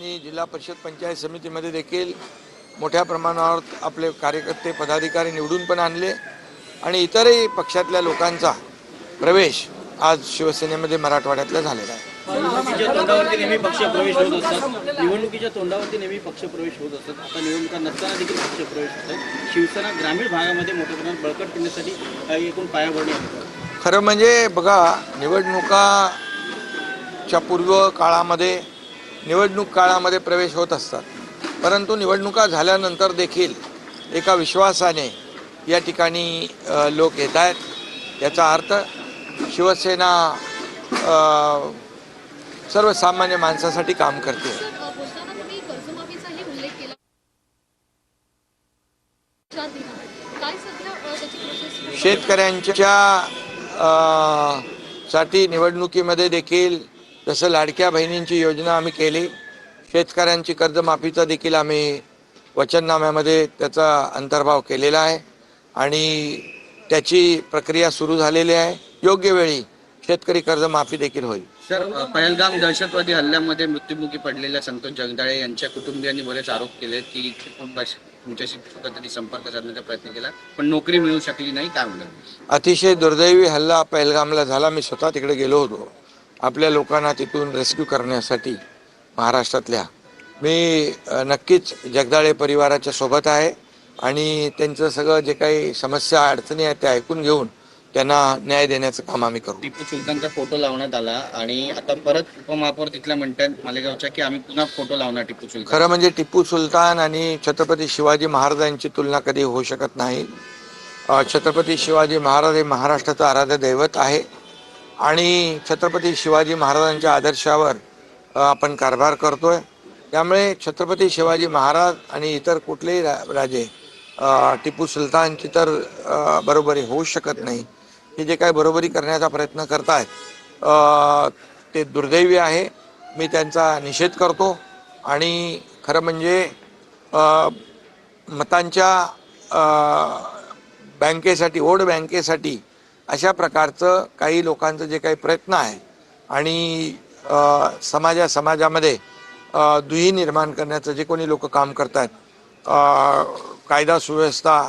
आणि जिल्हा परिषद पंचायत समितीमध्ये देखील मोठ्या प्रमाणावर आपले कार्यकर्ते पदाधिकारी निवडून पण आणले आणि इतरही पक्षातल्या लोकांचा प्रवेश आज शिवसेनेमध्ये मराठवाड्यातला झालेला आहे. निवडणुकीच्या तोंडावरती नेहमी पक्षप्रवेश होत असतात. निवडणुकीच्या तोंडावरती नेहमी पक्षप्रवेश होत असतात. आता निवडणुका नसताना देखील पक्षप्रवेश होत आहेत. शिवसेना ग्रामीण भागामध्ये मोठ्या प्रमाणात बळकट करण्यासाठी एकूण पायाभरणी आहे. खरं म्हणजे बघा, निवडणुकाच्या पूर्व काळामध्ये निवडणूक काळामध्ये प्रवेश होत असतात, परंतु निवडणुका झाल्यानंतर देखील एका विश्वासाने या ठिकाणी लोक येत आहेत. याचा अर्थ शिवसेना सर्वसामान्य माणसासाठी काम करते. शेतकऱ्यांच्या साठी निवडणुकीमध्ये देखील जसं लाडक्या बहिणींची योजना आम्ही केली, शेतकऱ्यांची कर्जमाफीचा देखील आम्ही वचननाम्यामध्ये त्याचा अंतर्भाव केलेला आहे आणि त्याची प्रक्रिया सुरू झालेली आहे. योग्य वेळी शेतकरी कर्जमाफी देखील होईल. सर, पहलगाम दहशतवादी हल्ल्यामध्ये मृत्युमुखी पडलेल्या संतोष जगदाळे यांच्या कुटुंबियांनी बरेच आरोप केले की तुमच्याशी कधी संपर्क साधण्याचा प्रयत्न केला पण नोकरी मिळू शकली नाही. काय म्हणतात? अतिशय दुर्दैवी हल्ला पहलगामला झाला. मी स्वतः तिकडे गेलो होतो आपल्या लोकांना तिथून रेस्क्यू करण्यासाठी महाराष्ट्रातल्या. मी नक्कीच जगदाळे परिवाराच्या सोबत आहे आणि त्यांचं सगळं जे काही समस्या अडचणी आहेत त्या ऐकून घेऊन त्यांना न्याय देण्याचं काम आम्ही करू. टिपू सुलतानचा फोटो लावण्यात आला आणि आता परत उपमहापौर तिथल्या म्हणतात मालेगावच्या की आम्ही पुन्हा फोटो लावणार टिपू सुलतान. खरं म्हणजे टिपू सुलतान आणि छत्रपती शिवाजी महाराजांची तुलना कधी होऊ शकत नाही. छत्रपती शिवाजी महाराज हे महाराष्ट्राचं आराध्य दैवत आहे आणि छत्रपती शिवाजी महाराजांच्या आदर्शावर आपण कारभार करतोय. त्यामुळे छत्रपती शिवाजी महाराज आणि इतर कुठलेही राजे टिपू सुलतानची तर बरोबरी होऊ शकत नाही. हे जे काही बरोबरी करण्याचा प्रयत्न करतायत ते दुर्दैवी आहे. मी त्यांचा निषेध करतो आणि खरं म्हणजे मतांच्या बँकेसाठी, वोट बँकेसाठी अशा प्रकारचं काही लोकांचं जे काही प्रयत्न आहे आणि समाजामध्ये दुही निर्माण करण्याचं जे कोणी लोक काम करतात, कायदा सुव्यवस्था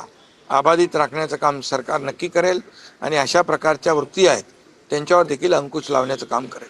अबाधित राखण्याचं काम सरकार नक्की करेल आणि अशा प्रकारच्या वृत्ती आहेत त्यांच्यावर देखील अंकुश लावण्याचं काम करेल.